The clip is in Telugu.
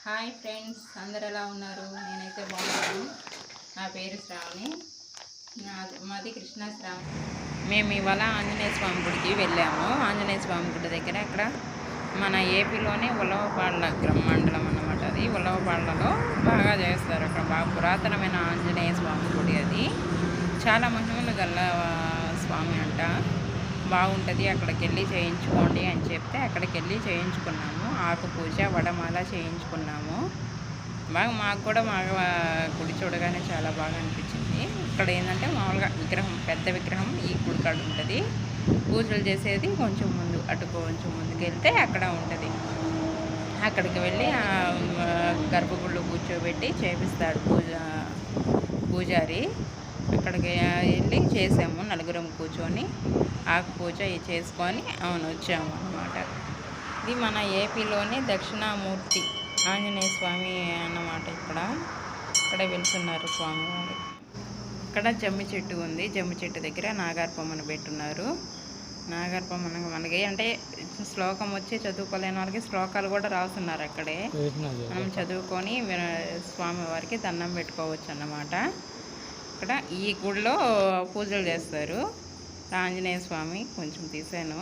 హాయ్ ఫ్రెండ్స్, అందరు ఎలా ఉన్నారు? నేనైతే బాగున్నాను. నా పేరు శ్రావణి, మాది కృష్ణా శ్రావణి. మేము ఇవాళ ఆంజనేయ స్వామి గుడికి వెళ్ళాము. ఆంజనేయ స్వామి గుడి దగ్గర అక్కడ మన ఏపీలోనే ఉలవపాళ్ళ మండలం అన్నమాట. అది ఉలవపాళ్ళలో బాగా చేస్తారు. అక్కడ బాగా పురాతనమైన ఆంజనేయ స్వామి గుడి. అది చాలా మహిమలు గల స్వామి అంట. బాగుంటుంది, అక్కడికి వెళ్ళి చేయించుకోండి అని చెప్తే అక్కడికి వెళ్ళి చేయించుకున్నాము. ఆకు పూజ, వడమాల చేయించుకున్నాము. మాకు కూడా గుడి చూడగానే చాలా బాగా అనిపించింది. ఇక్కడ ఏంటంటే మామూలుగా విగ్రహం, పెద్ద విగ్రహం ఈ గుడి కాడ ఉంటుంది. పూజలు చేసేది కొంచెం ముందు, అటు కొంచెం ముందుకు వెళ్తే అక్కడ ఉంటుంది. అక్కడికి వెళ్ళి గర్భగుళ్ళు కూర్చోబెట్టి చేపిస్తాడు పూజారి. అక్కడికి వెళ్ళి చేసాము, నలుగురం కూర్చొని ఆకు పూజ చేసుకొని వచ్చాము అన్నమాట. ఇది మన ఏపీలోని దక్షిణామూర్తి ఆంజనేయ స్వామి అన్నమాట. ఇక్కడ వెళ్తున్నారు స్వామివారు. ఇక్కడ జమ్మి చెట్టు ఉంది. జమ్మి చెట్టు దగ్గర నాగార్పమ్మను పెట్టున్నారు. నాగార్పమ్మ మనకి అంటే శ్లోకం వచ్చి చదువుకోలేని వాళ్ళకి శ్లోకాలు కూడా రాస్తున్నారు అక్కడే. మనం చదువుకొని స్వామివారికి దండం పెట్టుకోవచ్చు అన్నమాట. ఇక్కడ ఈ గుడిలో పూజలు చేస్తారు. ఆంజనేయ స్వామి కొంచెం తీసాను.